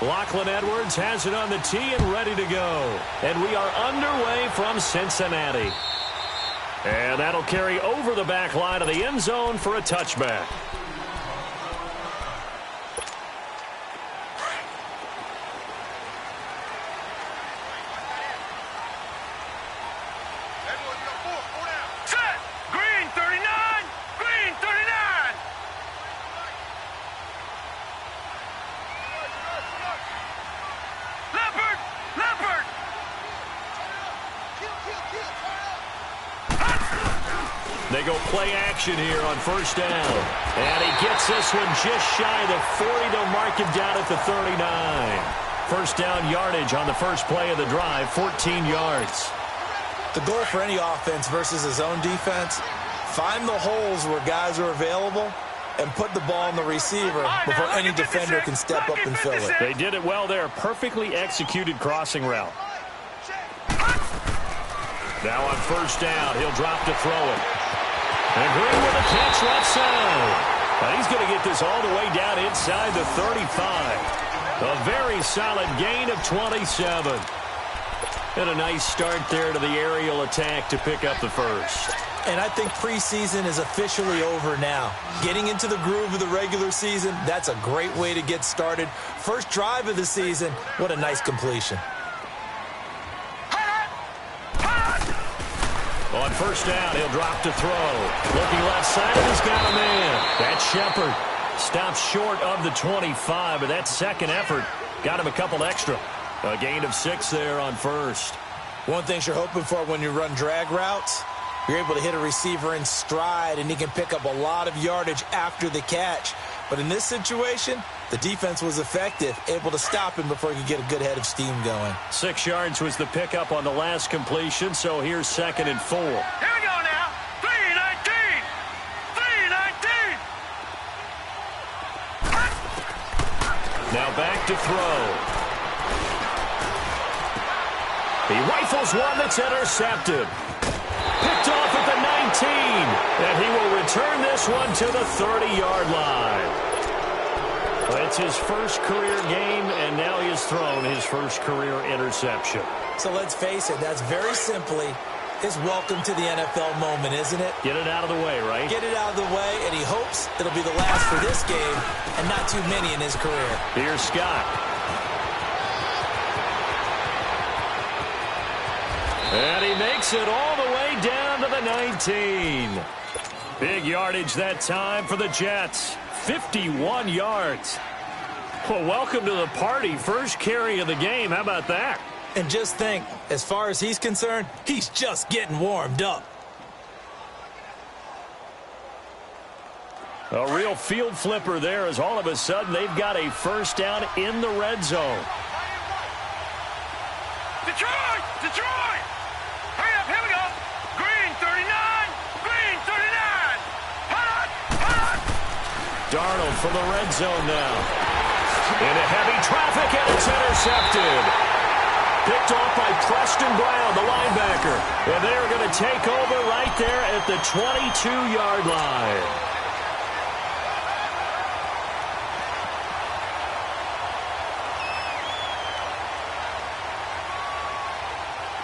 Lachlan Edwards has it on the tee and ready to go. And we are underway from Cincinnati. And that'll carry over the back line of the end zone for a touchback. They go play action here on first down. And he gets this one just shy of the 40. They'll mark him down at the 39. First down yardage on the first play of the drive, 14 yards. The goal for any offense versus his own defense, find the holes where guys are available and put the ball in the receiver before any defender can step up and fill it. They did it well there. Perfectly executed crossing route. Now on first down, he'll drop to throw it. And Green with a catch left side. And he's going to get this all the way down inside the 35. A very solid gain of 27. And a nice start there to the aerial attack to pick up the first. And I think preseason is officially over now. Getting into the groove of the regular season, that's a great way to get started. First drive of the season, what a nice completion. On first down, he'll drop to throw. Looking left side, and he's got a man. That's Shepard. Stops short of the 25, but that second effort got him a couple extra. A gain of 6 there on first. One thing you're hoping for when you run drag routes, you're able to hit a receiver in stride, and he can pick up a lot of yardage after the catch. But in this situation, the defense was effective, able to stop him before he could get a good head of steam going. 6 yards was the pickup on the last completion, so here's 2nd and 4. Here we go now. 3-19. 3-19. Now back to throw. He rifles one that's intercepted. Picked off at the 19. And he will return this one to the 30-yard line. It's his first career game, and now he has thrown his first career interception. So let's face it, that's very simply his welcome to the NFL moment, isn't it? Get it out of the way, right? Get it out of the way, and he hopes it'll be the last for this game and not too many in his career. Here's Scott. And he makes it all the way down to the 19. Big yardage that time for the Jets. 51 yards. Well, welcome to the party. First carry of the game. How about that? And just think, as far as he's concerned, he's just getting warmed up. A real field flipper there as all of a sudden they've got a first down in the red zone. Detroit! Detroit! Hurry up, here we go. Green 39. Green 39. Hot! Hot! Darnold from the red zone now. Into heavy traffic, and it's intercepted. Picked off by Preston Brown, the linebacker. And they're going to take over right there at the 22-yard line.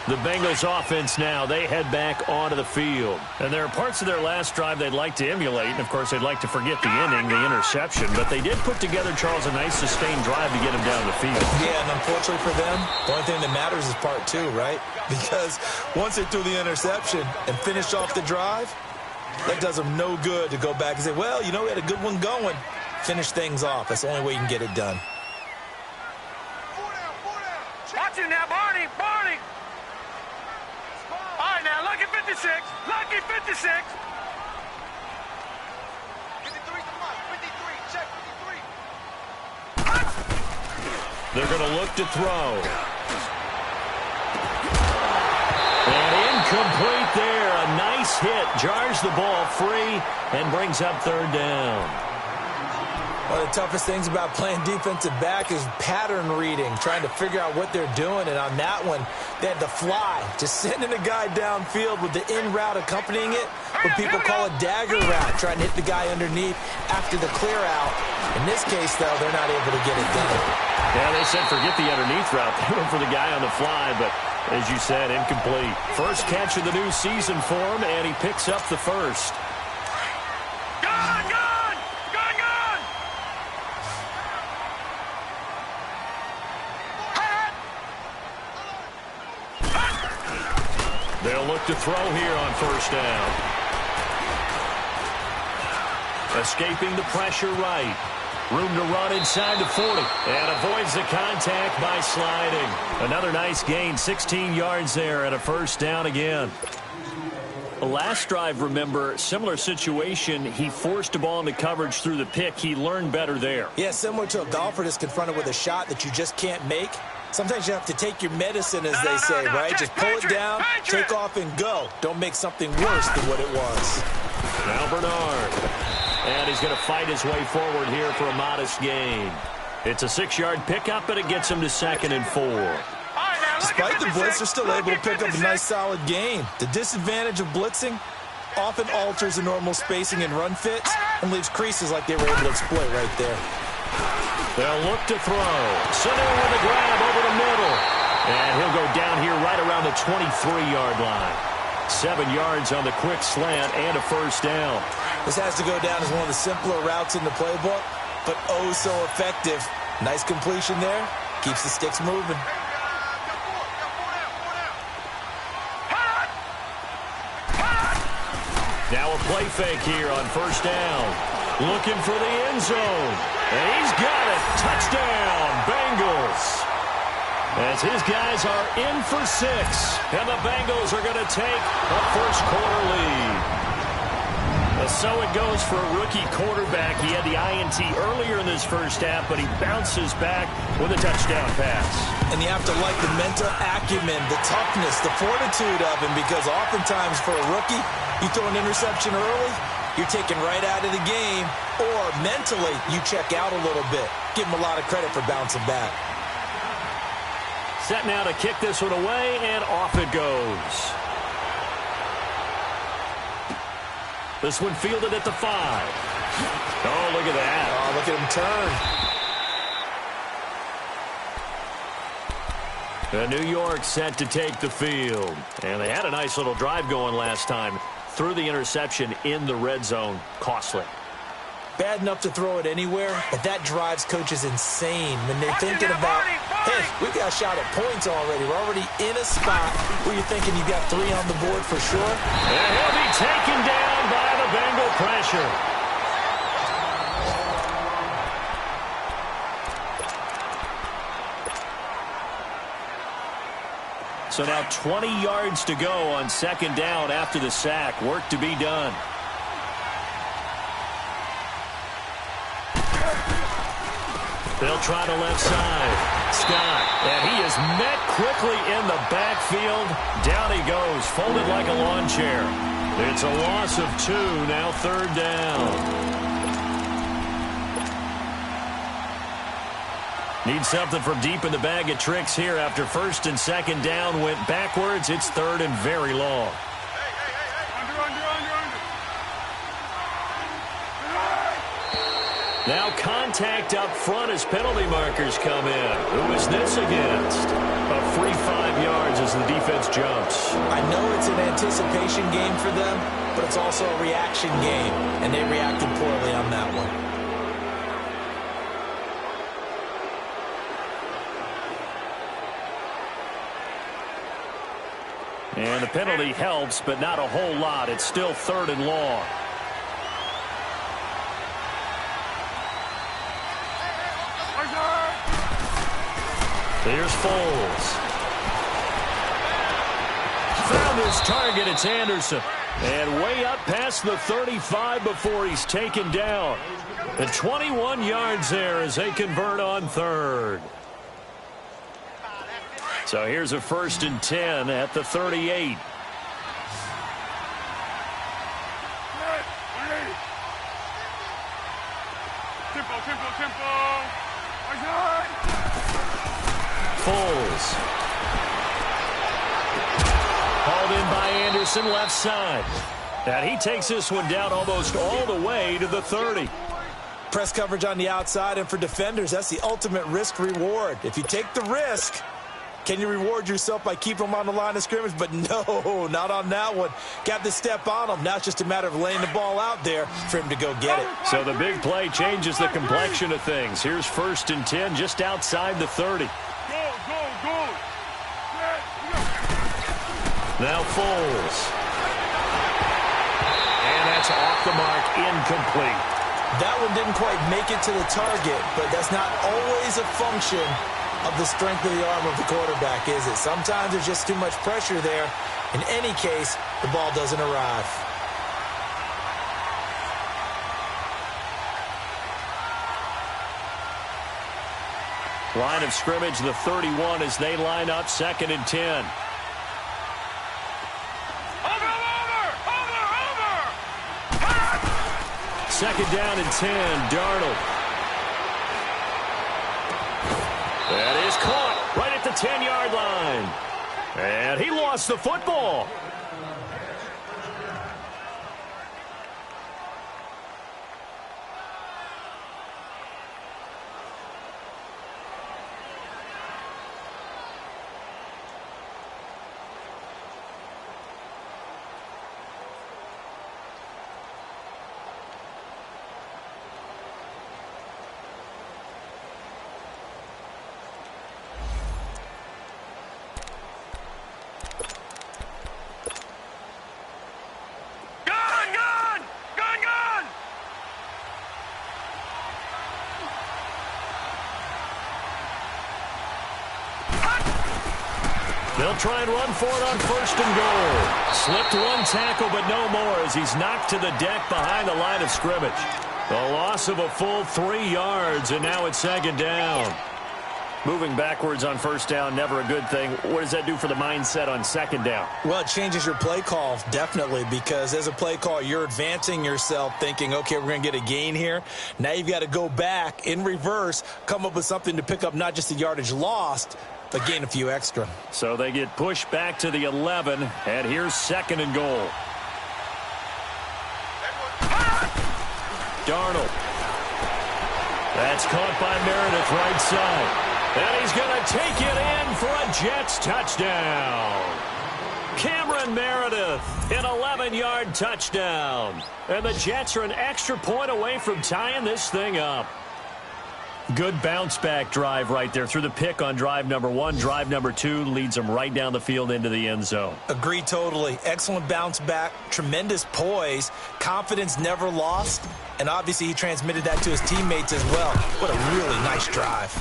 The Bengals offense now, they head back onto the field. And there are parts of their last drive they'd like to emulate. And, of course, they'd like to forget the inning, the interception. But they did put together, Charles, a nice sustained drive to get him down the field. Yeah, and unfortunately for them, the only thing that matters is part 2, right? Because once they threw the interception and finished off the drive, that does them no good to go back and say, well, you know, we had a good one going. Finish things off. That's the only way you can get it done. Watch it now, Barney. Barney. All right, now, lucky 56. Lucky 56. 53 to Mike. 53. Check 53. They're going to look to throw. And incomplete there. A nice hit. Jars the ball free and brings up 3rd down. One of the toughest things about playing defensive back is pattern reading, trying to figure out what they're doing. And on that one, they had to fly, just sending a guy downfield with the in route accompanying it, what people call a dagger route, trying to hit the guy underneath after the clear out. In this case, though, they're not able to get it done. Yeah, they said forget the underneath route. They went for the guy on the fly, but as you said, incomplete. First catch of the new season for him, and he picks up the first. They'll look to throw here on first down. Escaping the pressure right. Room to run inside the 40. And avoids the contact by sliding. Another nice gain, 16 yards there and a first down again. The last drive, remember, similar situation. He forced a ball into coverage through the pick. He learned better there. Yeah, similar to a golfer that's confronted with a shot that you just can't make. Sometimes you have to take your medicine, as they say, right? Just pull it down, take off, and go. Don't make something worse than what it was. Now Bernard. And he's going to fight his way forward here for a modest gain. It's a 6-yard pickup, and it gets him to 2nd and 4. Despite the blitz, they're still able to pick up a nice, solid gain. The disadvantage of blitzing often alters the normal spacing and run fits and leaves creases like they were able to exploit right there. They'll look to throw. Sanu with a grab over the middle. And he'll go down here right around the 23-yard line. 7 yards on the quick slant and a first down. This has to go down as one of the simpler routes in the playbook, but oh so effective. Nice completion there. Keeps the sticks moving. Now a play fake here on first down. Looking for the end zone. And he's got it. Touchdown, Bengals. As his guys are in for 6. And the Bengals are going to take a first-quarter lead. So it goes for a rookie quarterback. He had the INT earlier in this first half, but he bounces back with a touchdown pass. And you have to like the mental acumen, the toughness, the fortitude of him, because oftentimes for a rookie, you throw an interception early, you're taken right out of the game, or mentally you check out a little bit. Give him a lot of credit for bouncing back. Set now to kick this one away, and off it goes. This one fielded at the 5. Oh, look at that. Oh, look at him turn. New York set to take the field. And they had a nice little drive going last time. Threw the interception in the red zone. Costly. Bad enough to throw it anywhere, but that drives coaches insane when they're thinking about, hey, we've got a shot at points already. We're already in a spot where you're thinking you've got 3 on the board for sure. And he'll be taken down by the Bengal pressure. So now 20 yards to go on 2nd down after the sack. Work to be done. They'll try the left side. Scott, and he is met quickly in the backfield. Down he goes, folded like a lawn chair. It's a loss of 2, now 3rd down. Need something from deep in the bag of tricks here after 1st and 2nd down went backwards. It's 3rd and very long. Now contact up front as penalty markers come in. Who is this against? A free 5 yards as the defense jumps. I know it's an anticipation game for them, but it's also a reaction game, and they reacted poorly on that one. And the penalty helps, but not a whole lot. It's still 3rd and long. Here's Foles. Found his target. It's Anderson. And way up past the 35 before he's taken down. And 21 yards there as they convert on 3rd. So here's a 1st and 10 at the 38. Tempo, tempo, tempo. Right side. Foles. Hauled in by Anderson, left side. And he takes this one down almost all the way to the 30. Press coverage on the outside, and for defenders, that's the ultimate risk-reward. If you take the risk, can you reward yourself by keeping them on the line of scrimmage? But no, not on that one. Got to step on them. Now it's just a matter of laying the ball out there for him to go get it. So the big play changes the complexion of things. Here's 1st and 10 just outside the 30. Go, go, go. Now Foles. And that's off the mark, incomplete. That one didn't quite make it to the target, but that's not always a function of the strength of the arm of the quarterback, is it? Sometimes there's just too much pressure there. In any case, the ball doesn't arrive. Line of scrimmage, the 31, as they line up 2nd and 10. Second down and 10, Darnold. That is caught right at the 10-yard line. And he lost the football. They'll try and run for it on 1st and goal. Slipped one tackle, but no more as he's knocked to the deck behind the line of scrimmage. The loss of a full 3 yards, and now it's 2nd down. Moving backwards on 1st down, never a good thing. What does that do for the mindset on 2nd down? Well, it changes your play call, definitely, because as a play call, you're advancing yourself thinking, okay, we're going to get a gain here. Now you've got to go back in reverse, come up with something to pick up not just the yardage lost, but gain a few extra. So they get pushed back to the 11, and here's 2nd and goal. Darnold. That's caught by Meredith, right side. And he's going to take it in for a Jets touchdown. Cameron Meredith, an 11-yard touchdown. And the Jets are an extra point away from tying this thing up. Good bounce-back drive right there through the pick on drive number 1. Drive number 2 leads them right down the field into the end zone. Agree totally. Excellent bounce back, tremendous poise, confidence never lost, and obviously he transmitted that to his teammates as well. What a really nice drive.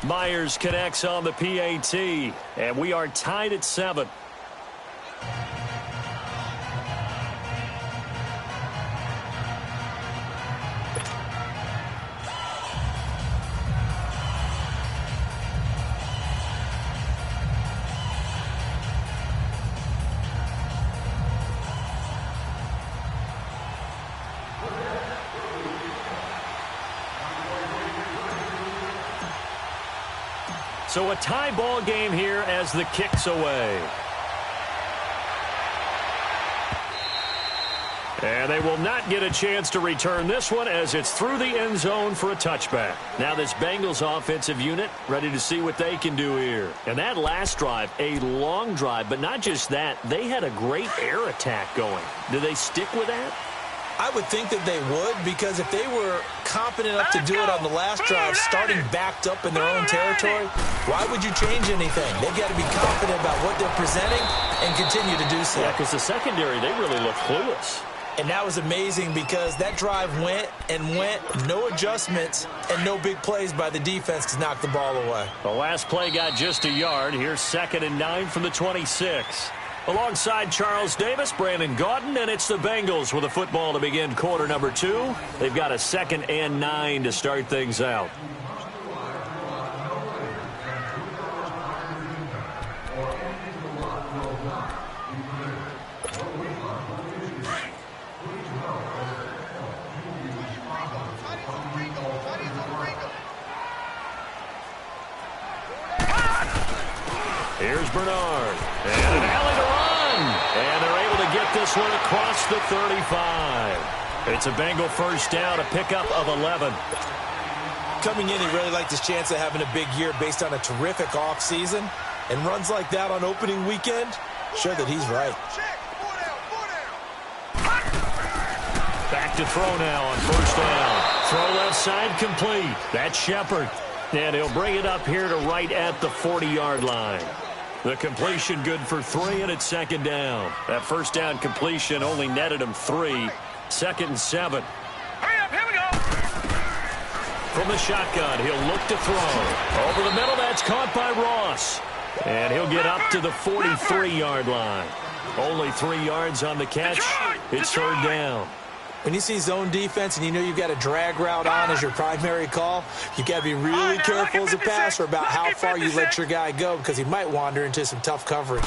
Myers connects on the PAT, and we are tied at 7. So a tie ball game here as the kick's away. And they will not get a chance to return this one as it's through the end zone for a touchback. Now this Bengals offensive unit ready to see what they can do here. And that last drive, a long drive, but not just that, they had a great air attack going. Do they stick with that? I would think that they would, because if they were confident enough to do it on the last drive, starting backed up in their own territory, why would you change anything? They've got to be confident about what they're presenting and continue to do so. Yeah, because the secondary, they really look clueless. And that was amazing because that drive went and went, no adjustments and no big plays by the defense to knock the ball away. The last play got just a yard. Here's 2nd and 9 from the 26. Alongside Charles Davis, Brandon Gaudin, and it's the Bengals with a football to begin quarter number 2. They've got a 2nd and 9 to start things out. Here's Bernard. And an alley to run. And they're able to get this one across the 35. It's a Bengal first down, a pickup of 11. Coming in, he really liked his chance of having a big year based on a terrific offseason. And runs like that on opening weekend show that he's right. Back to throw now on first down. Throw left side complete. That's Shepard. And he'll bring it up here to right at the 40-yard line. The completion good for 3, and it's second down. That first down completion only netted him 3. Second and 7. Hurry up, here we go. From the shotgun, he'll look to throw. Over the middle, that's caught by Ross. And he'll get up to the 43-yard line. Only 3 yards on the catch. It's third down. When you see zone defense and you know you've got a drag route on as your primary call, you've got to be really careful as a passer about how far you let your guy go because he might wander into some tough coverage.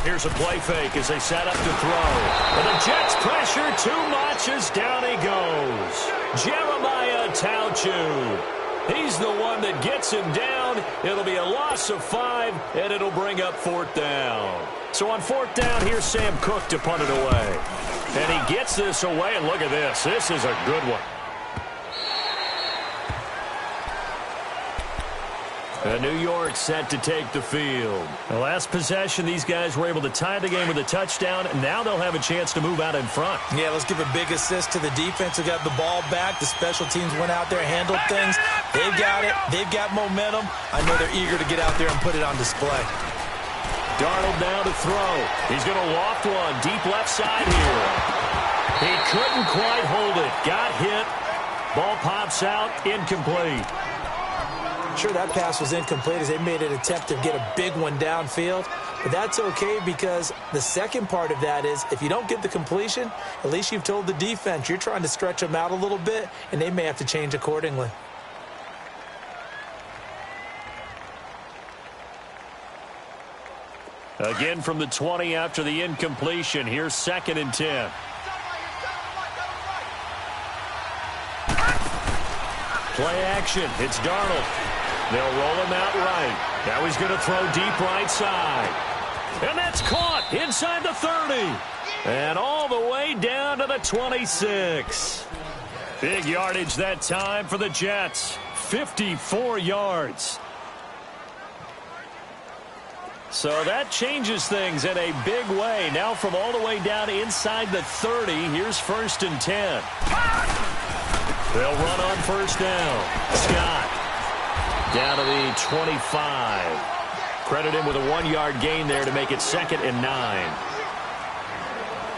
Here's a play fake as they set up to throw. And the Jets pressure too much as down he goes. Jeremiah Tauchu. He's the one that gets him down. It'll be a loss of 5, and it'll bring up fourth down. So on fourth down, here's Sam Cook to punt it away. And he gets this away, and look at this. This is a good one. And New York set to take the field. The last possession, these guys were able to tie the game with a touchdown, and now they'll have a chance to move out in front. Yeah, let's give a big assist to the defense who got the ball back. The special teams went out there, handled things. They've got it. They've got momentum. I know they're eager to get out there and put it on display. Darnold now to throw. He's going to loft one deep left side here. He couldn't quite hold it. Got hit. Ball pops out. Incomplete. Sure, that pass was incomplete as they made an attempt to get a big one downfield. But that's okay because the second part of that is if you don't get the completion, at least you've told the defense you're trying to stretch them out a little bit, and they may have to change accordingly. Again from the 20 after the incompletion. Here's second and 10. Play action. It's Darnold. They'll roll him out right. Now he's going to throw deep right side. And that's caught inside the 30. And all the way down to the 26. Big yardage that time for the Jets. 54 yards. So that changes things in a big way. Now from all the way down inside the 30, here's first and 10. They'll run on first down. Scott down to the 25. Credit him with a 1-yard gain there to make it second and 9.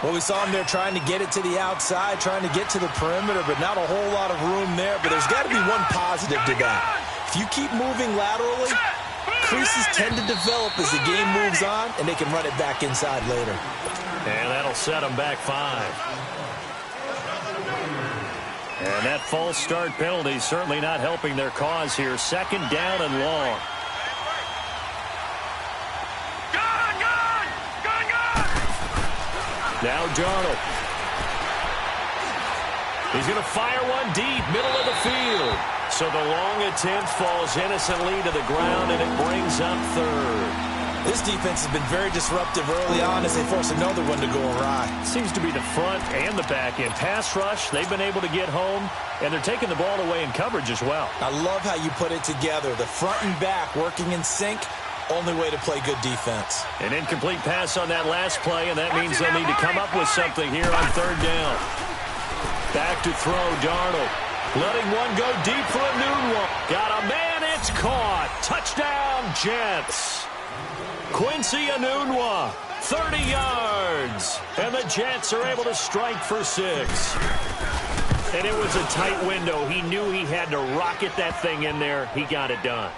Well, we saw him there trying to get it to the outside, trying to get to the perimeter, but not a whole lot of room there. But there's got to be one positive to that. If you keep moving laterally, creases tend to develop as the game moves on, and they can run it back inside later. And that'll set them back 5. And that false start penalty certainly not helping their cause here. Second down and long. Now Darnold. He's going to fire one deep, middle of the field. So the long attempt falls innocently to the ground, and it brings up third. This defense has been very disruptive early on as they force another one to go awry. Seems to be the front and the back end. Pass rush, they've been able to get home, and they're taking the ball away in coverage as well. I love how you put it together. The front and back working in sync, only way to play good defense. An incomplete pass on that last play, and that means they'll need to come up with something here on third down. Back to throw, Darnold. Letting one go deep for a noon one. Got a man, it's caught. Touchdown, Jets. Quincy Enunwa, 30 yards. And the Jets are able to strike for 6. And it was a tight window. He knew he had to rocket that thing in there. He got it done.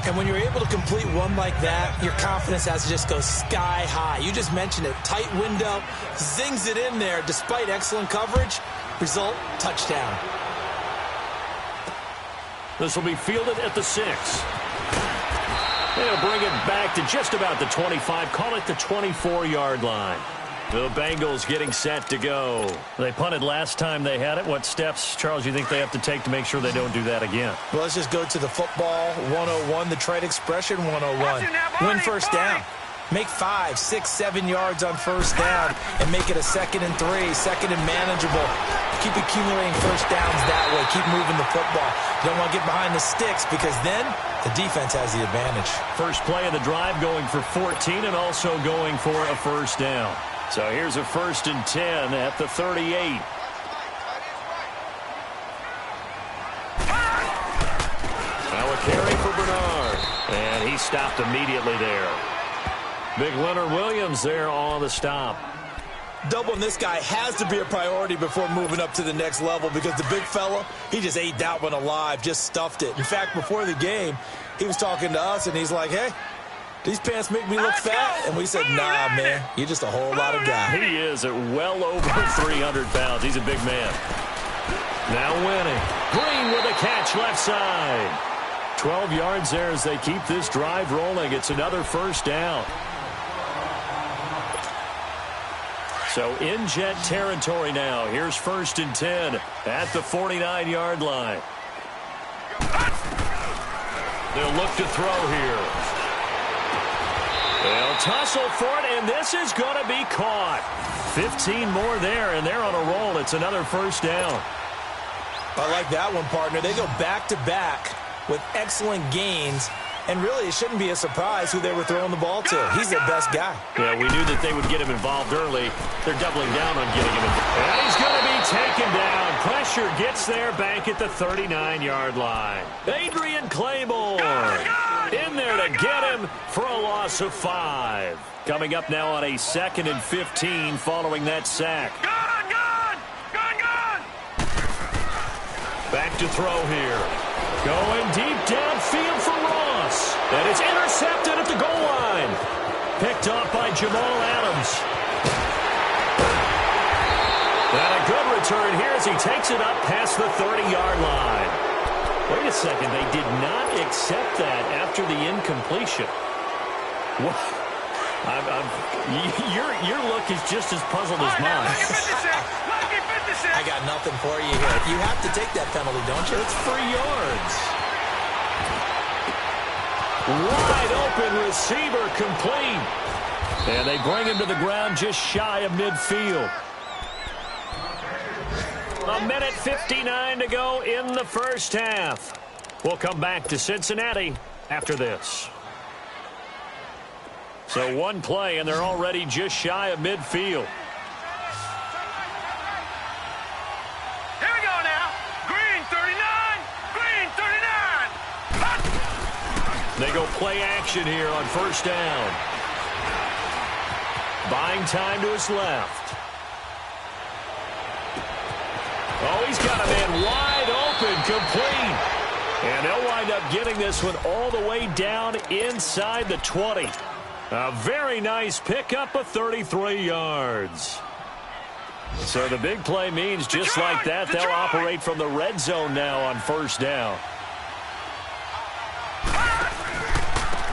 And when you're able to complete one like that, your confidence has to just go sky high. You just mentioned it. Tight window, zings it in there despite excellent coverage. Result, touchdown. This will be fielded at the 6. They'll bring it back to just about the 25. Call it the 24-yard line. The Bengals getting set to go. They punted last time they had it. What steps, Charles, you think they have to take to make sure they don't do that again? Well, let's just go to the football 101, the trade expression 101. Win first down. Make 5, 6, 7 yards on first down and make it a 2nd and 3, second and manageable. Keep accumulating first downs that way. Keep moving the football. You don't want to get behind the sticks because then the defense has the advantage. First play of the drive going for 14 and also going for a first down. So here's a 1st and 10 at the 38. Now a carry for Bernard. And he stopped immediately there. Big Leonard Williams there on the stop. Doubling this guy has to be a priority before moving up to the next level because the big fella, he just ate that one alive, just stuffed it. In fact, before the game, he was talking to us, and he's like, hey, these pants make me look fat. And we said, nah, man, you're just a whole lot of guy. He is at well over 300 pounds. He's a big man. Now winning. Green with a catch left side. 12 yards there as they keep this drive rolling. It's another first down. So in Jet territory now. Here's 1st and 10 at the 49-yard line. They'll look to throw here. They'll tussle for it, and this is going to be caught. 15 more there, and they're on a roll. It's another first down. I like that one, partner. They go back-to-back with excellent gains. And really, it shouldn't be a surprise who they were throwing the ball to. He's their best guy. Yeah, we knew that they would get him involved early. They're doubling down on getting him involved. And he's going to be taken down. Pressure gets there back at the 39-yard line. Adrian Claymore in there to get him for a loss of 5. Coming up now on a 2nd and 15 following that sack. Back to throw here. Going deep downfield for Ross. And it's intercepted at the goal line. Picked off by Jamal Adams. And a good return here as he takes it up past the 30-yard line. Wait a second. They did not accept that after the incompletion. What? Your look is just as puzzled as mine. I got nothing for you here. You have to take that penalty, don't you? It's 3 yards. Wide open receiver complete. And they bring him to the ground just shy of midfield. 1:59 to go in the first half. We'll come back to Cincinnati after this. So one play, and they're already just shy of midfield. Here we go now. Green 39. Green 39. They go play action here on first down. Buying time to his left. Oh, he's got a man wide open, complete. And they'll wind up getting this one all the way down inside the 20. A very nice pickup of 33 yards. So the big play means just like that, they'll operate from the red zone now on first down.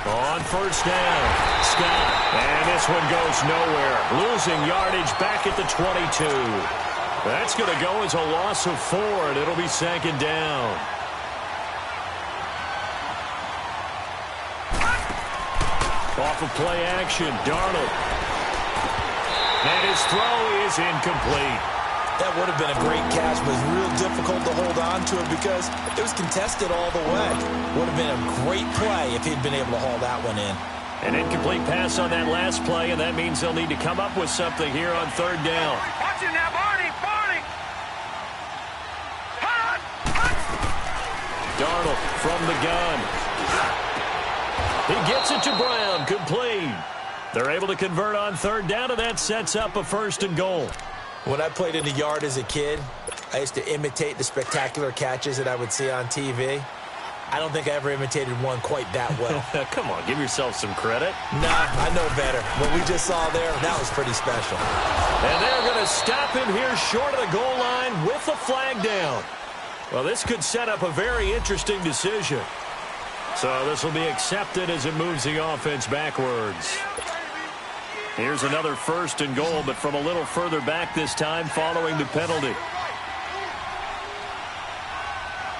On first down, Scott. And this one goes nowhere. Losing yardage back at the 22. That's going to go as a loss of 4, and it'll be 2nd down. Off of play action, Darnold. And his throw is incomplete. That would have been a great catch, but it's real difficult to hold on to it because it was contested all the way. Would have been a great play if he'd been able to haul that one in. An incomplete pass on that last play, and that means they'll need to come up with something here on third down. Watch it now, Barney. Barney. Darnold from the gun. He gets it to Brown, complete. They're able to convert on third down, and that sets up a 1st and goal. When I played in the yard as a kid, I used to imitate the spectacular catches that I would see on TV. I don't think I ever imitated one quite that well. Come on, give yourself some credit. Nah, I know better. What we just saw there, that was pretty special. And they're going to stop him here short of the goal line with the flag down. Well, this could set up a very interesting decision. So this will be accepted as it moves the offense backwards. Here's another 1st and goal, but from a little further back this time following the penalty.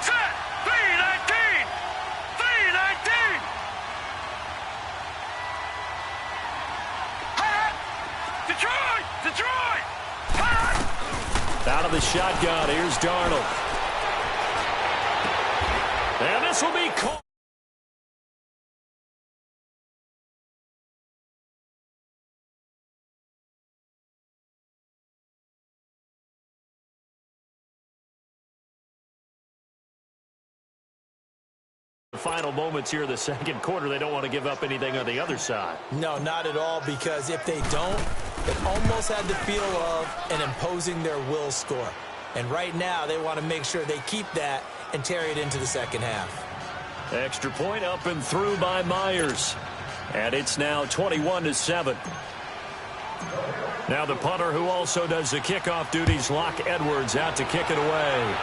Set. 319. 319. Detroit. Detroit. Out of the shotgun, here's Darnold. And this will be caught. The final moments here of the second quarter, they don't want to give up anything on the other side. No, not at all, because if they don't, it almost had the feel of an imposing their will score. And right now, they want to make sure they keep that and carry it into the second half. Extra point up and through by Myers. And it's now 21-7. Now the punter who also does the kickoff duties, Locke Edwards, out to kick it away.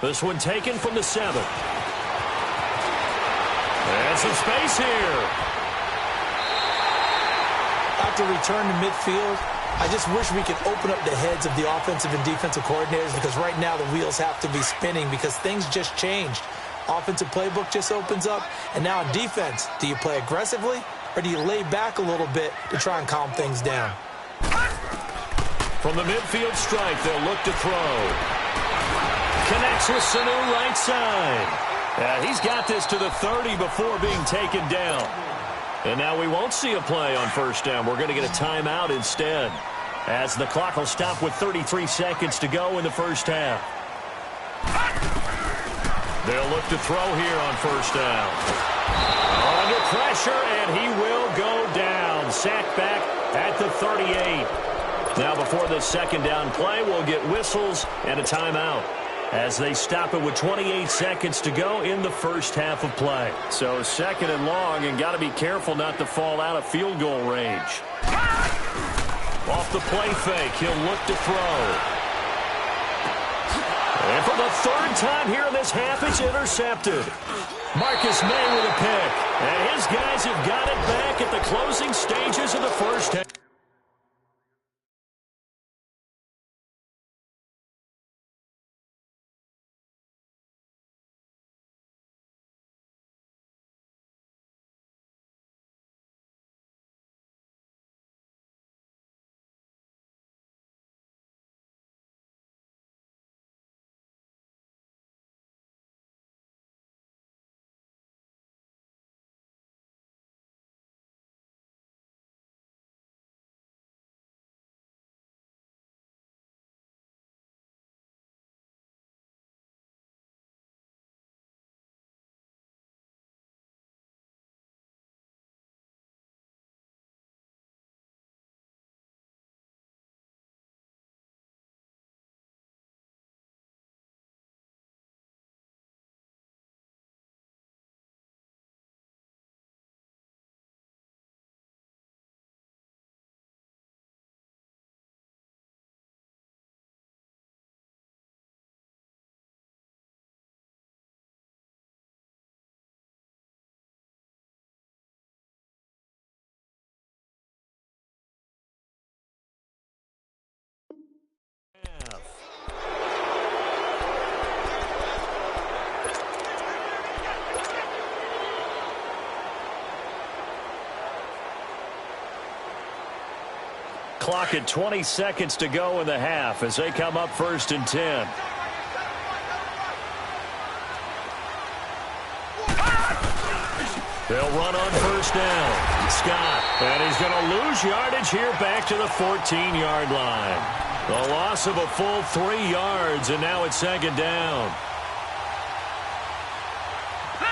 This one taken from the 7. And some space here. After return to midfield, I just wish we could open up the heads of the offensive and defensive coordinators, because right now the wheels have to be spinning because things just changed. Offensive playbook just opens up, and now on defense, do you play aggressively or do you lay back a little bit to try and calm things down? From the midfield stripe, they'll look to throw. Connects with Sanu right side. He's got this to the 30 before being taken down. And now we won't see a play on 1st down. We're going to get a timeout instead, as the clock will stop with 33 seconds to go in the first half. They'll look to throw here on 1st down. Under pressure, and he will go down. Sacked back at the 38. Now before this 2nd down play, we'll get whistles and a timeout, as they stop it with 28 seconds to go in the first half of play. So 2nd and long, and got to be careful not to fall out of field goal range. Off the play fake, he'll look to throw. And for the 3rd time here in this half, it's intercepted. Marcus May with a pick. And his guys have got it back at the closing stages of the first half. Clock at 20 seconds to go in the half as they come up 1st and 10. They'll run on 1st down. Scott, and he's going to lose yardage here back to the 14-yard line. The loss of a full 3 yards, and now it's 2nd down.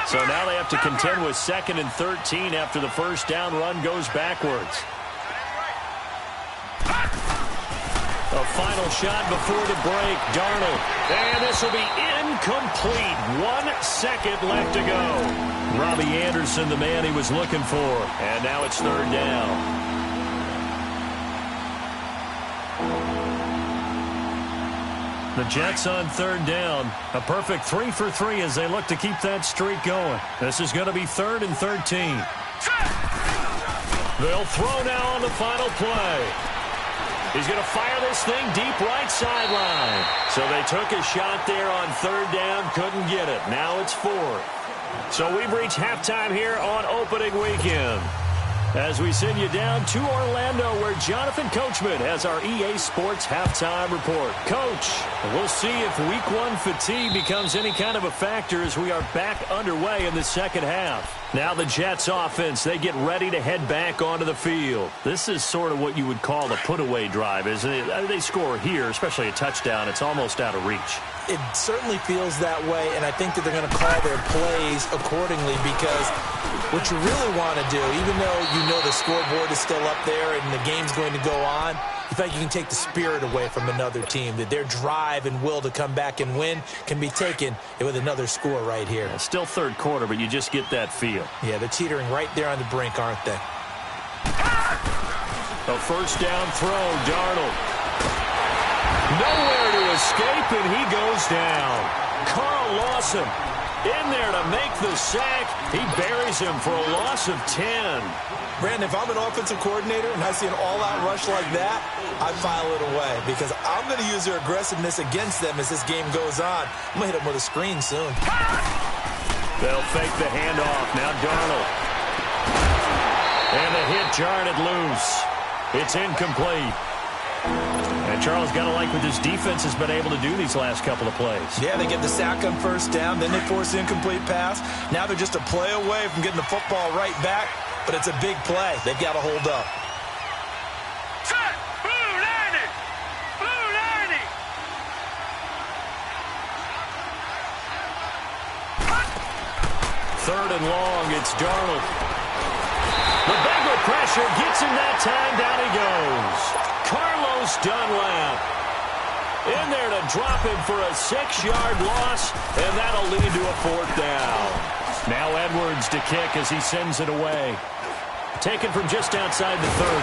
So now they have to contend with 2nd and 13 after the 1st down run goes backwards. A final shot before the break. Darnold. And this will be incomplete. 1 second left to go. Robbie Anderson, the man he was looking for. And now it's 3rd down. The Jets on 3rd down. A perfect 3 for 3 as they look to keep that streak going. This is going to be 3rd and 13. They'll throw now on the final play. He's going to fire this thing deep right sideline. So they took a shot there on third down, couldn't get it. Now it's fourth. So we've reached halftime here on opening weekend, as we send you down to Orlando, where Jonathan Coachman has our EA Sports halftime report. Coach, we'll see if week one fatigue becomes any kind of a factor as we are back underway in the second half. Now the Jets offense, they get ready to head back onto the field. This is sort of what you would call a put-away drive, isn't it? They score here, especially a touchdown. It's almost out of reach. It certainly feels that way, and I think that they're going to call their plays accordingly, because what you really want to do, even though you know the scoreboard is still up there and the game's going to go on, you think you can take the spirit away from another team, that their drive and will to come back and win can be taken with another score right here. It's still third quarter, but you just get that feel. Yeah, they're teetering right there on the brink, aren't they? A first down throw, Darnold. Nowhere to escape, and he goes down. Carl Lawson in there to make the sack. He buries him for a loss of 10. Brandon, if I'm an offensive coordinator and I see an all-out rush like that, I file it away, because I'm going to use their aggressiveness against them as this game goes on. I'm going to hit them with a screen soon. They'll fake the handoff. Now Darnold. And the hit jarred it loose. It's incomplete. And Charles, got to like what this defense has been able to do these last couple of plays. Yeah, they get the sack on first down, then they force the incomplete pass. Now they're just a play away from getting the football right back, but it's a big play. They've got to hold up. Set! Blue 90! Blue 90! Third and long, it's Darnold. The Bengal pressure gets him that time. Down he goes. Carlos Dunlap in there to drop him for a 6-yard loss, and that'll lead to a fourth down. Now Edwards to kick as he sends it away. Taken from just outside the 30.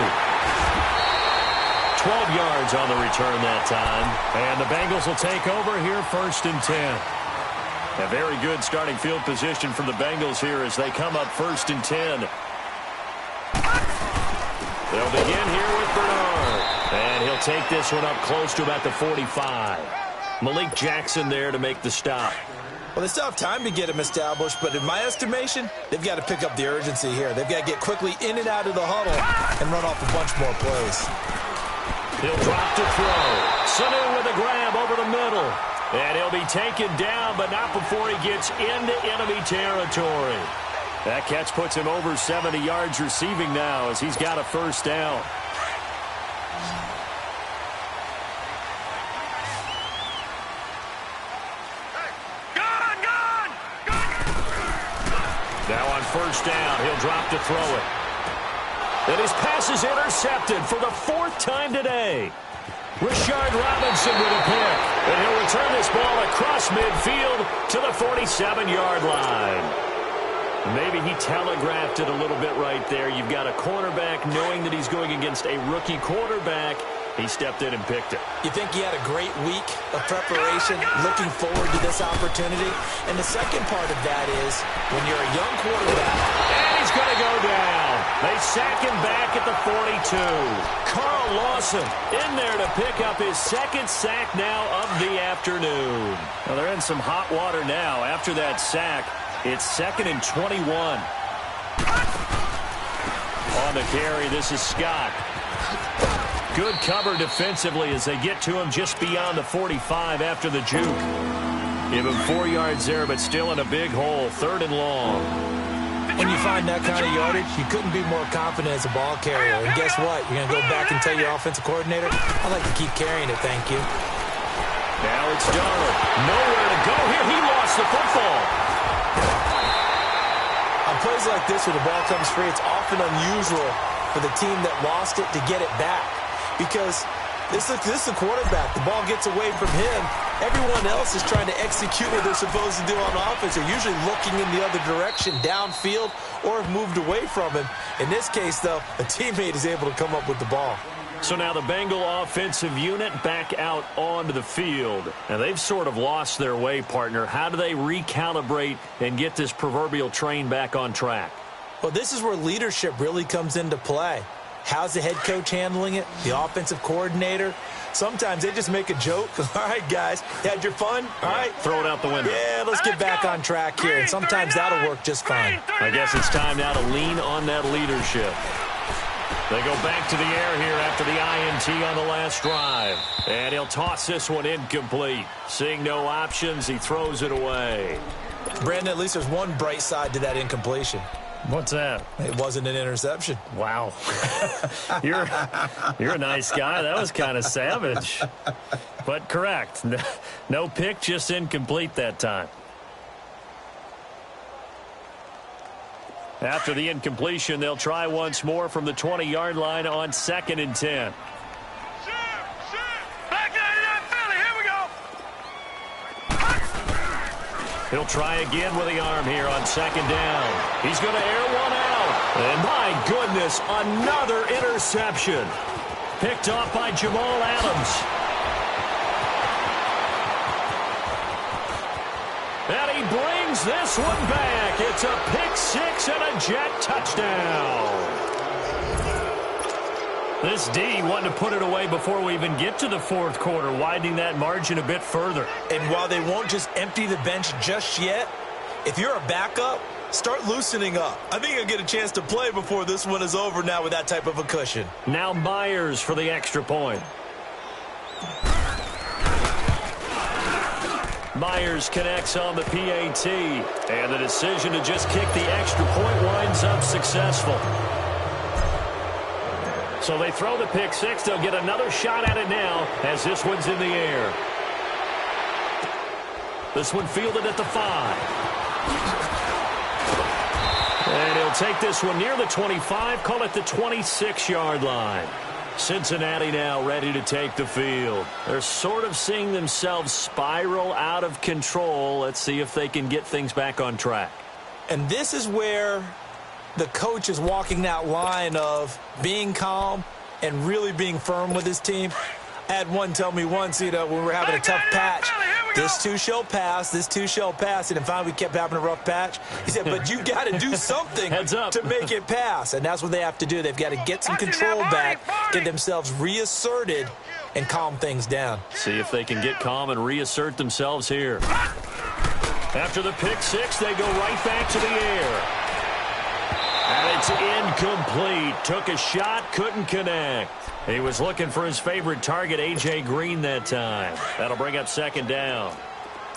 12 yards on the return that time. And the Bengals will take over here, 1st and 10. A very good starting field position for the Bengals here as they come up 1st and 10. They'll begin here with Bernard. And he'll take this one up close to about the 45. Malik Jackson there to make the stop. Well, they still have time to get him established, but in my estimation, they've got to pick up the urgency here. They've got to get quickly in and out of the huddle and run off a bunch more plays. He'll drop to throw. Sanu with a grab over the middle. And he'll be taken down, but not before he gets into enemy territory. That catch puts him over 70 yards receiving now as he's got a first down. Now on first down, he'll drop to throw it. And his pass is intercepted for the 4th time today. Rashard Robinson with a pick. And he'll return this ball across midfield to the 47-yard line. Maybe he telegraphed it a little bit right there. You've got a cornerback knowing that he's going against a rookie quarterback. He stepped in and picked it. You think he had a great week of preparation, looking forward to this opportunity? And the second part of that is, when you're a young quarterback... And he's going to go down. They sack him back at the 42. Carl Lawson in there to pick up his 2nd sack now of the afternoon. Now they're in some hot water now. After that sack, it's 2nd and 21. On the carry, this is Scott. Good cover defensively as they get to him just beyond the 45 after the juke. Give him 4 yards there, but still in a big hole. 3rd and long. When you find that kind of yardage, you couldn't be more confident as a ball carrier. And guess what? You're going to go back and tell your offensive coordinator, I'd like to keep carrying it, thank you. Now it's Darnold. Nowhere to go here. He lost the football. On plays like this where the ball comes free, it's often unusual for the team that lost it to get it back. Because this is the quarterback. The ball gets away from him. Everyone else is trying to execute what they're supposed to do on offense. They're usually looking in the other direction, downfield, or have moved away from him. In this case, though, a teammate is able to come up with the ball. So now the Bengal offensive unit back out onto the field. And they've sort of lost their way, partner. How do they recalibrate and get this proverbial train back on track? Well, this is where leadership really comes into play. How's the head coach handling it? The offensive coordinator? Sometimes they just make a joke. All right, guys, you had your fun? All right. Throw it out the window. Yeah, let's get back on track here. And sometimes that'll work just fine. I guess it's time now to lean on that leadership. They go back to the air here after the INT on the last drive. And he'll toss this one incomplete. Seeing no options, he throws it away. Brandon, at least there's one bright side to that incompletion. What's that? It wasn't an interception. Wow. You're a nice guy. That was kind of savage. But correct. No pick, just incomplete that time. After the incompletion, they'll try once more from the 20-yard line on 2nd and 10. He'll try again with the arm here on 2nd down. He's going to air one out. And my goodness, another interception. Picked off by Jamal Adams. And he brings this one back. It's a pick six and a Jet touchdown. This D wanting to put it away before we even get to the fourth quarter, widening that margin a bit further. And while they won't just empty the bench just yet, if you're a backup, start loosening up. I think you'll get a chance to play before this one is over now with that type of a cushion. Now Myers for the extra point. Myers connects on the PAT, and the decision to just kick the extra point winds up successful. So they throw the pick six. They'll get another shot at it now as this one's in the air. This one fielded at the 5. And he'll take this one near the 25, call it the 26-yard line. Cincinnati now ready to take the field. They're sort of seeing themselves spiral out of control. Let's see if they can get things back on track. And this is where the coach is walking that line of being calm and really being firm with his team. I had one tell me once, when we were having a tough patch, this too shall pass, this too shall pass. And then finally we kept having a rough patch. He said, but you've got to do something to make it pass. And that's what they have to do. They've got to get some control back, get themselves reasserted, and calm things down. See if they can get calm and reassert themselves here. After the pick six, they go right back to the air. And it's incomplete. Took a shot, couldn't connect. He was looking for his favorite target, A.J. Green, that time. That'll bring up 2nd down.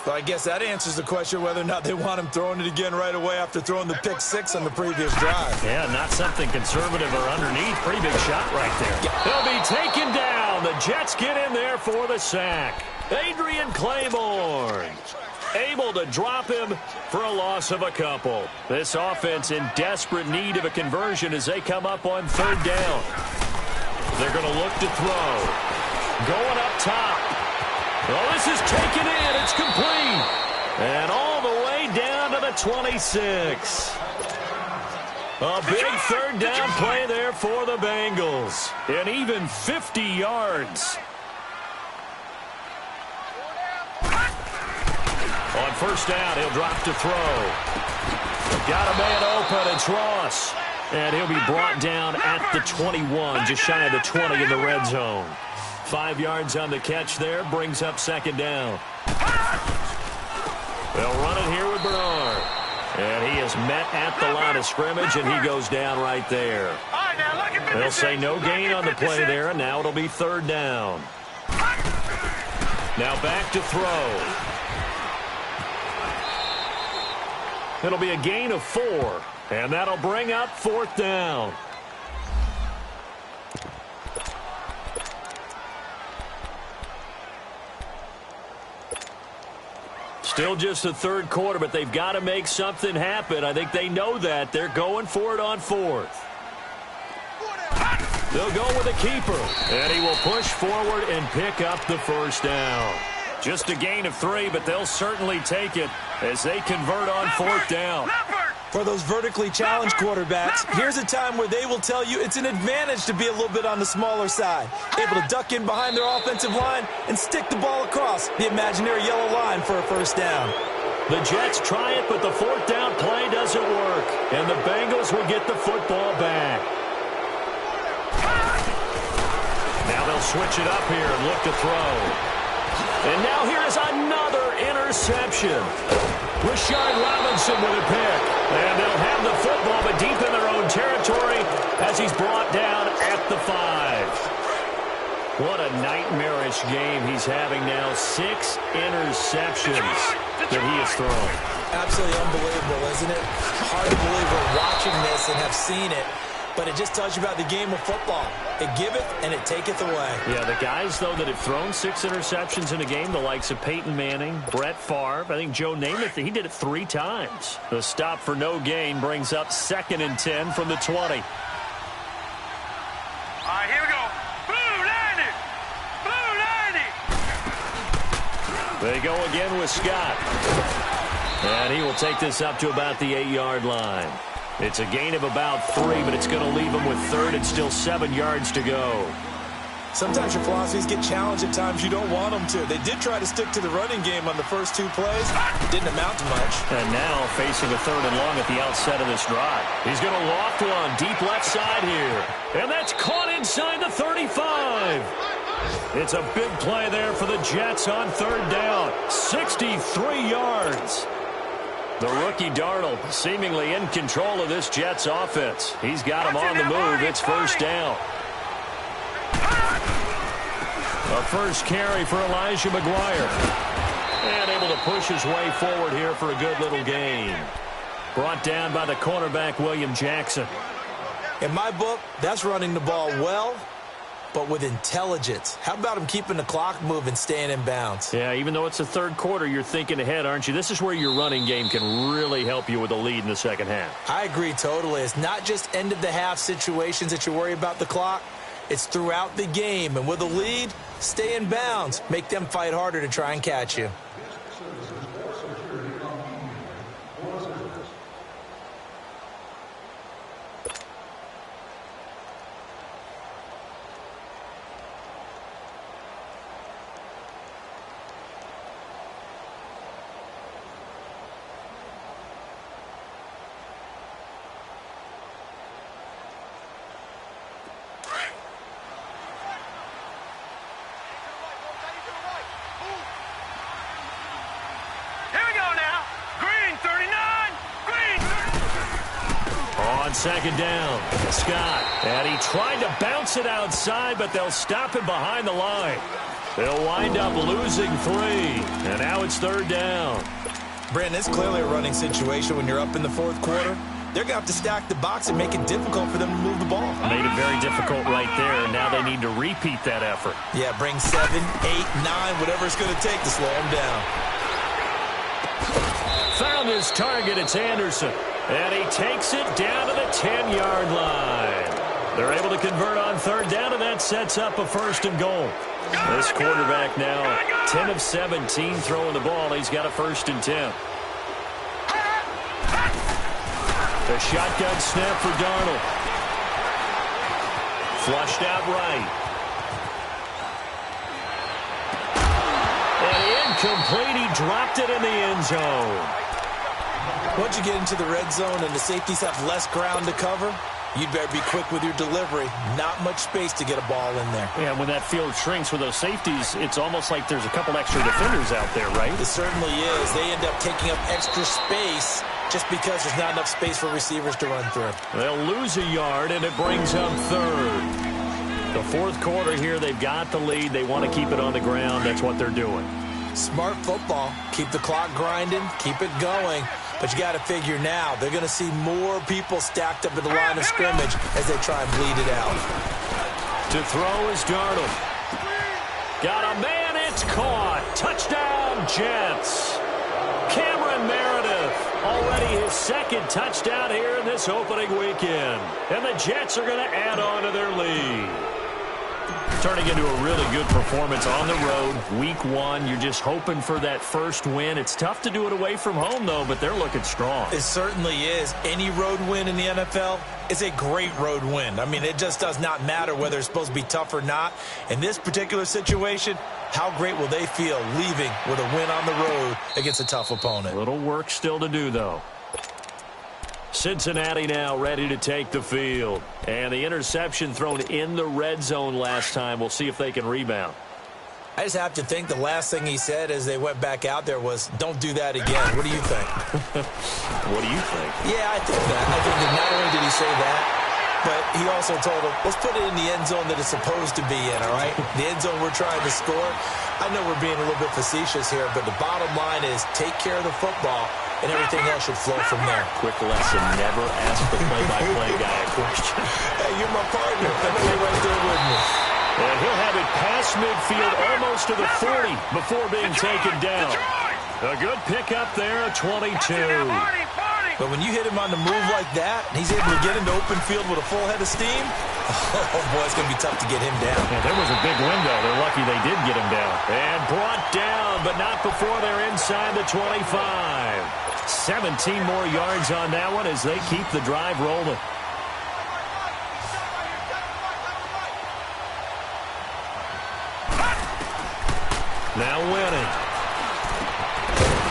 Well, I guess that answers the question whether or not they want him throwing it again right away after throwing the pick six on the previous drive. Yeah, not something conservative or underneath. Pretty big shot right there. Yeah. They'll be taken down. The Jets get in there for the sack. Adrian Claiborne able to drop him for a loss of a couple. This offense in desperate need of a conversion as they come up on 3rd down. They're going to look to throw. Going up top. Well, this is taken in. It's complete. And all the way down to the 26. A big 3rd down play there for the Bengals. And even 50 yards. On 1st down, he'll drop to throw. Got a man open. It's Ross. And he'll be brought down at the 21, just shy of the 20 in the red zone. 5 yards on the catch there, brings up 2nd down. They'll run it here with Bernard. And he is met at the line of scrimmage, and he goes down right there. They'll say no gain on the play there, and now it'll be 3rd down. Now back to throw. It'll be a gain of 4. And that'll bring up 4th down. Still just the 3rd quarter, but they've got to make something happen. I think they know that. They're going for it on 4th. They'll go with a keeper. And he will push forward and pick up the 1st down. Just a gain of 3, but they'll certainly take it as they convert on 4th down. For those vertically challenged quarterbacks, here's a time where they will tell you it's an advantage to be a little bit on the smaller side. Able to duck in behind their offensive line and stick the ball across the imaginary yellow line for a 1st down. The Jets try it, but the fourth down play doesn't work. And the Bengals will get the football back. Now they'll switch it up here and look to throw. And now here is another interception. Rashard Robinson with a pick. And they'll have the football, but deep in their own territory as he's brought down at the 5. What a nightmarish game he's having now. 6 interceptions that he has thrown. Absolutely unbelievable, isn't it? Hard to believe we're watching this and have seen it. But it just tells you about the game of football. It giveth and it taketh away. Yeah, the guys, though, that have thrown 6 interceptions in a game, the likes of Peyton Manning, Brett Favre, I think Joe Namath, he did it 3 times. The stop for no gain brings up 2nd and 10 from the 20. All right, here we go. Blue 90. Blue 90. They go again with Scott. And he will take this up to about the 8-yard line. It's a gain of about 3, but it's going to leave him with 3rd and still 7 yards to go. Sometimes your philosophies get challenged at times you don't want them to. They did try to stick to the running game on the first 2 plays. It didn't amount to much. And now facing a 3rd and long at the outset of this drive. He's going to loft one deep left side here. And that's caught inside the 35. It's a big play there for the Jets on 3rd down. 63 yards. The rookie Darnold seemingly in control of this Jets offense. He's got him on the move. It's 1st down. A first carry for Elijah McGuire. And able to push his way forward here for a good little gain. Brought down by the cornerback, William Jackson. In my book, that's running the ball well, but with intelligence. How about him keeping the clock moving, staying in bounds? Yeah, even though it's the 3rd quarter, you're thinking ahead, aren't you? This is where your running game can really help you with a lead in the 2nd half. I agree totally. It's not just end-of-the-half situations that you worry about the clock. It's throughout the game. And with a lead, stay in bounds. Make them fight harder to try and catch you. On 2nd down, Scott. And he tried to bounce it outside, but they'll stop him behind the line. They'll wind up losing 3. And now it's 3rd down. Brandon, it's clearly a running situation when you're up in the 4th quarter. They're going to have to stack the box and make it difficult for them to move the ball. Made it very difficult right there, and now they need to repeat that effort. Yeah, bring 7, 8, 9, whatever it's going to take to slow them down. Found his target. It's Anderson. And he takes it down to the 10-yard line. They're able to convert on 3rd down, and that sets up a 1st and goal. This quarterback now 10 of 17 throwing the ball. He's got a 1st and 10. The shotgun snap for Darnold. Flushed out right. And incomplete. He dropped it in the end zone. Once you get into the red zone and the safeties have less ground to cover, you'd better be quick with your delivery. Not much space to get a ball in there. Yeah, when that field shrinks with those safeties, it's almost like there's a couple extra defenders out there, right? It certainly is. They end up taking up extra space just because there's not enough space for receivers to run through. They'll lose a yard, and it brings up 3rd. The 4th quarter here, they've got the lead. They want to keep it on the ground. That's what they're doing. Smart football. Keep the clock grinding. Keep it going. But you got to figure now, they're going to see more people stacked up at the line of scrimmage as they try and bleed it out. To throw is Darnold. Got a man, it's caught. Touchdown, Jets. Cameron Meredith, already his 2nd touchdown here in this opening weekend. And the Jets are going to add on to their lead. Turning into a really good performance on the road. Week 1, you're just hoping for that 1st win. It's tough to do it away from home, though, but they're looking strong. It certainly is. Any road win in the NFL, It's a great road win. I mean, it just does not matter whether it's supposed to be tough or not. In this particular situation, how great will they feel leaving with a win on the road against a tough opponent? Little work still to do, though. Cincinnati now ready to take the field. And the interception thrown in the red zone last time. We'll see if they can rebound. I just have to think the last thing he said as they went back out there was, don't do that again. What do you think? What do you think? Yeah, I think that. I think that not only did he say that, but he also told him, let's put it in the end zone that it's supposed to be in, all right? The end zone we're trying to score. I know we're being a little bit facetious here, but the bottom line is take care of the football, and everything else should flow from there. Quick lesson, never ask the play-by-play guy a question. Hey, you're my partner. I know you're right there with me. And he'll have it past midfield, almost to the 40 before being taken down. A good pickup there, a 22. But when you hit him on the move like that, and he's able to get into open field with a full head of steam, oh, boy, it's going to be tough to get him down. Yeah, there was a big window. They're lucky they did get him down. And brought down, but not before they're inside the 25. 17 more yards on that one as they keep the drive rolling. Now winning.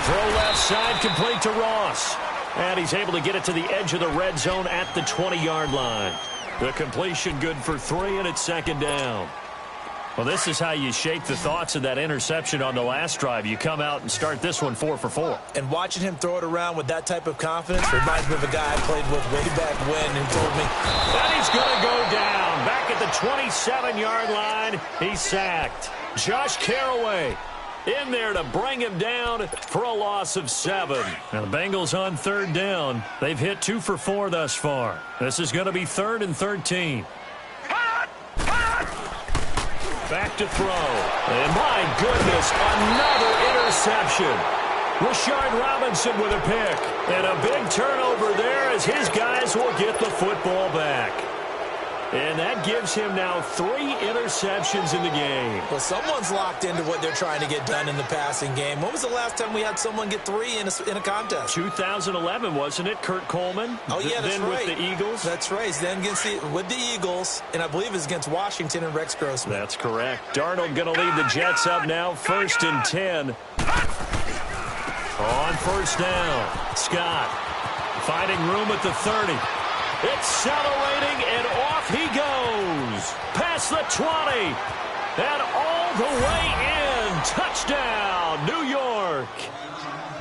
Throw left side, complete to Ross. And he's able to get it to the edge of the red zone at the 20-yard line. The completion good for 3, and it's second down. Well, this is how you shake the thoughts of that interception on the last drive. You come out and start this one 4 for 4. And watching him throw it around with that type of confidence reminds me of a guy I played with way back when who told me. And he's going to go down. Back at the 27-yard line, he's sacked. Josh Carraway in there to bring him down for a loss of 7. Now the Bengals on third down. They've hit 2 for 4 thus far. This is going to be 3rd and 13. Back to throw. And my goodness, another interception. Rashard Robinson with a pick. And a big turnover there as his guys will get the football back. And that gives him now 3 interceptions in the game. Well, someone's locked into what they're trying to get done in the passing game. When was the last time we had someone get 3 in a contest? 2011, wasn't it? Kurt Coleman. Oh, yeah, that's then right. With the Eagles. That's right. Then with the Eagles, and I believe it's against Washington and Rex Grossman. That's correct. Darnold going to lead the Jets up now, 1st and 10. On first down, Scott finding room at the 30. Accelerating, and off he goes. Past the 20. And all the way in. Touchdown, New York.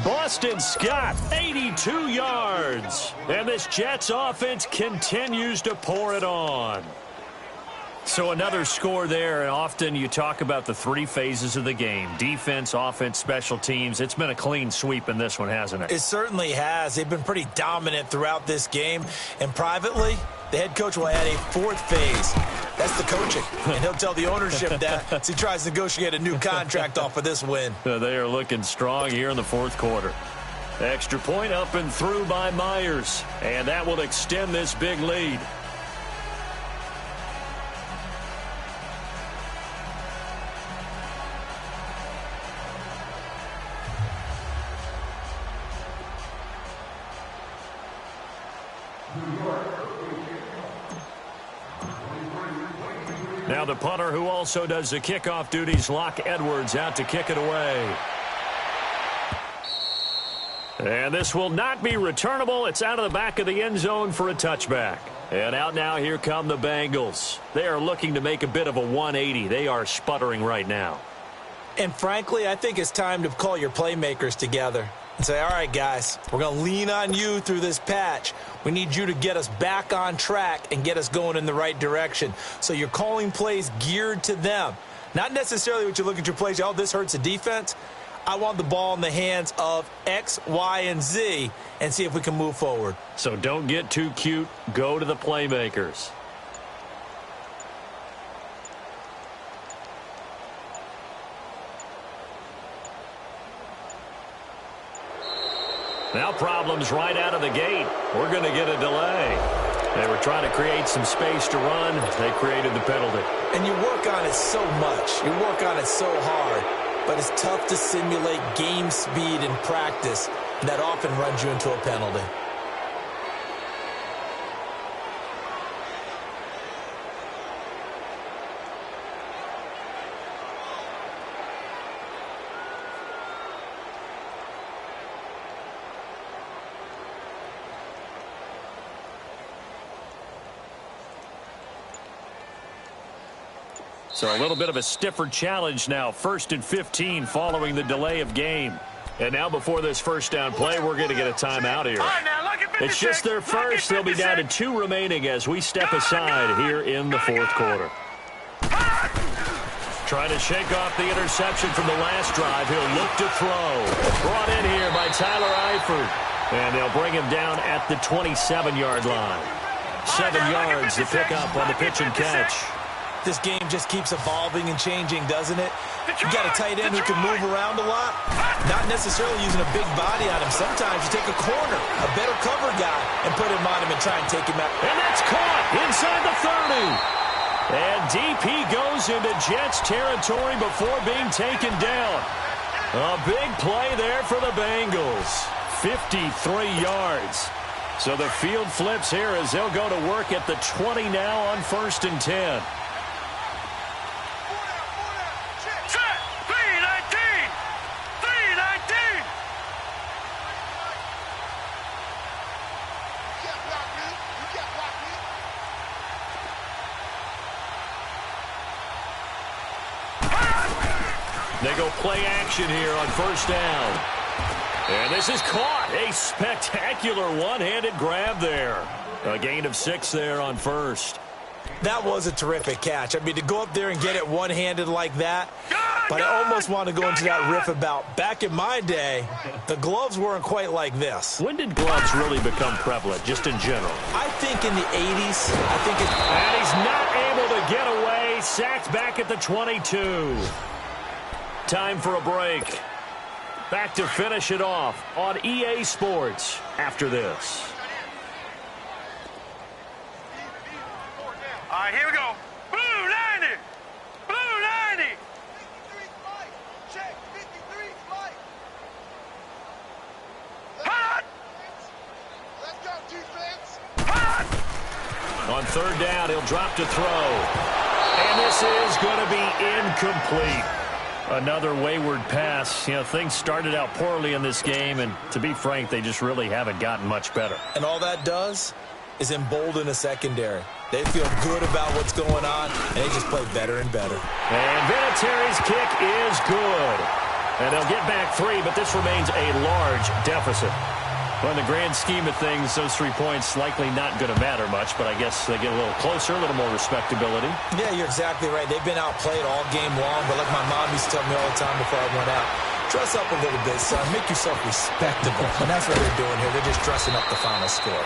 Boston Scott, 82 yards. And this Jets offense continues to pour it on. So another score there, and often you talk about the 3 phases of the game. Defense, offense, special teams. It's been a clean sweep in this one, hasn't it? It certainly has. They've been pretty dominant throughout this game. And privately, the head coach will add a 4th phase. That's the coaching. And he'll tell the ownership that as he tries to negotiate a new contract off of this win. They are looking strong here in the 4th quarter. Extra point up and through by Myers. And that will extend this big lead. Now the punter who also does the kickoff duties, Locke Edwards, out to kick it away. And this will not be returnable. It's out of the back of the end zone for a touchback. And out now, here come the Bengals. They are looking to make a bit of a 180. They are sputtering right now. And frankly, I think it's time to call your playmakers together and say, all right, guys, we're going to lean on you through this patch. We need you to get us back on track and get us going in the right direction. So you're calling plays geared to them. Not necessarily what you look at your plays, oh, this hurts the defense. I want the ball in the hands of X, Y, and Z and see if we can move forward. So don't get too cute. Go to the playmakers. Now problems right out of the gate. We're going to get a delay. They were trying to create some space to run. They created the penalty. And you work on it so much. You work on it so hard. But it's tough to simulate game speed in practice. And that often runs you into a penalty. So a little bit of a stiffer challenge now. 1st and 15 following the delay of game. And now before this first down play, we're going to get a timeout here. It's just their first. They'll be down to 2 remaining as we step aside here in the 4th quarter. Trying to shake off the interception from the last drive. He'll look to throw. Brought in here by Tyler Eifert. And they'll bring him down at the 27-yard line. 7 yards to pick up on the pitch and catch. This game just keeps evolving and changing, doesn't it? You got a tight end who can move around a lot. Not necessarily using a big body on him. Sometimes you take a corner, a better cover guy, and put him on him and try and take him out. And that's caught inside the 30. And DP goes into Jets territory before being taken down. A big play there for the Bengals. 53 yards. So the field flips here as they'll go to work at the 20 now on 1st and 10. They go play action here on 1st down. And this is caught. A spectacular one-handed grab there. A gain of 6 there on 1st. That was a terrific catch. I mean, to go up there and get it one-handed like that, but I almost want to go into that riff about back in my day, the gloves weren't quite like this. When did gloves really become prevalent, just in general? I think in the 80s. And he's not able to get away. Sacked back at the 22. Time for a break. Back to finish it off on EA Sports after this. All right, here we go. Blue 90. Blue 90. 53 flight. Check. 53 flight. Hot. Let's go, defense. Hot. On 3rd down, he'll drop to throw. And this is going to be incomplete. Another wayward pass. You know, things started out poorly in this game, and to be frank, they just really haven't gotten much better. And all that does is embolden a secondary. They feel good about what's going on, and they just play better and better. And Vinatieri's kick is good. And they'll get back 3, but this remains a large deficit. Well, in the grand scheme of things, those 3 points likely not going to matter much, but I guess they get a little closer, a little more respectability. Yeah, you're exactly right. They've been outplayed all game long, but like my mom used to tell me all the time before I went out, dress up a little bit, son. Make yourself respectable. And that's what they're doing here. They're just dressing up the final score.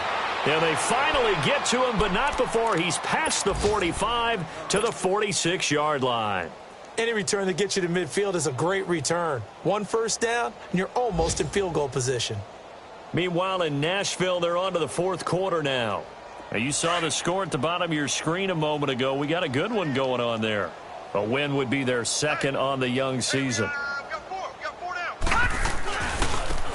Yeah, they finally get to him, but not before he's past the 45 to the 46-yard line. Any return that gets you to midfield is a great return. 1 first down, and you're almost in field goal position. Meanwhile, in Nashville, they're on to the 4th quarter now. You saw the score at the bottom of your screen a moment ago. We got a good one going on there. A win would be their 2nd on the young season.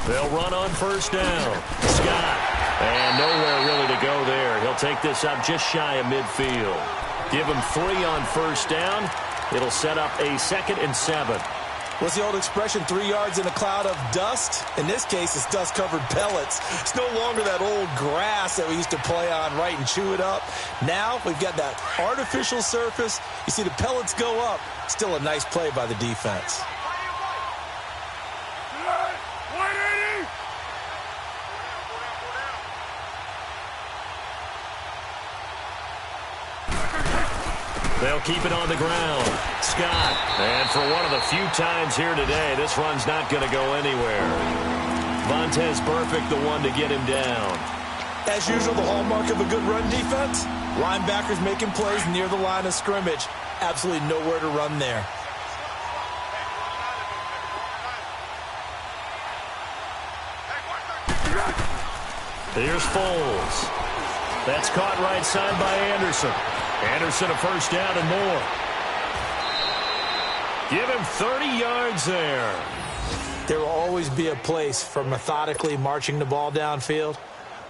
They'll run on 1st down. Scott. And nowhere really to go there. He'll take this up just shy of midfield. Give him 3 on 1st down. It'll set up a 2nd and 7. What's the old expression, 3 yards in a cloud of dust? In this case, it's dust-covered pellets. It's no longer that old grass that we used to play on, right, and chew it up. Now we've got that artificial surface. You see the pellets go up. Still a nice play by the defense. They'll keep it on the ground. Scott. And for one of the few times here today, this run's not going to go anywhere. Vontaze Burfict, the one to get him down. As usual, the hallmark of a good run defense, linebackers making plays near the line of scrimmage. Absolutely nowhere to run there. Here's Foles. That's caught right side by Anderson. Anderson a 1st down and more. Give him 30 yards there. There will always be a place for methodically marching the ball downfield.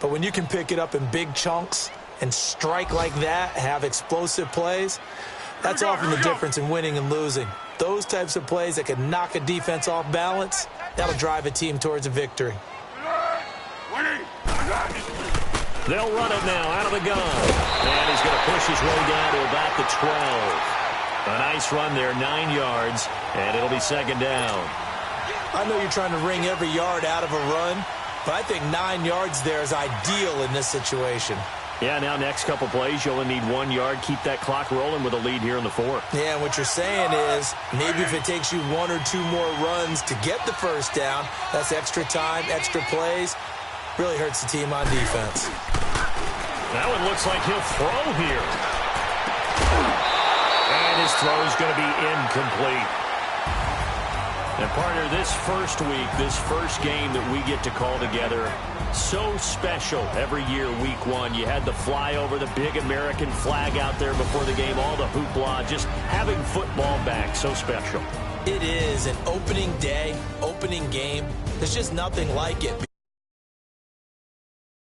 But when you can pick it up in big chunks and strike like that, have explosive plays, that's often the difference in winning and losing. Those types of plays that can knock a defense off balance, that'll drive a team towards a victory. They'll run it now out of the gun. And he's going to push his way down to about the 12. A nice run there, 9 yards, and it'll be second down. I know you're trying to wring every yard out of a run, but I think 9 yards there is ideal in this situation. Yeah, now next couple plays, you only need 1 yard. Keep that clock rolling with a lead here in the fourth. Yeah, and what you're saying is maybe if it takes you 1 or 2 more runs to get the first down, that's extra time, extra plays, really hurts the team on defense. That one looks like he'll throw here. And his throw is going to be incomplete. And partner, this first week, this first game that we get to call together, so special every year, week 1. You had the flyover, the big American flag out there before the game, all the hoopla, just having football back, so special. It is an opening day, opening game. There's just nothing like it.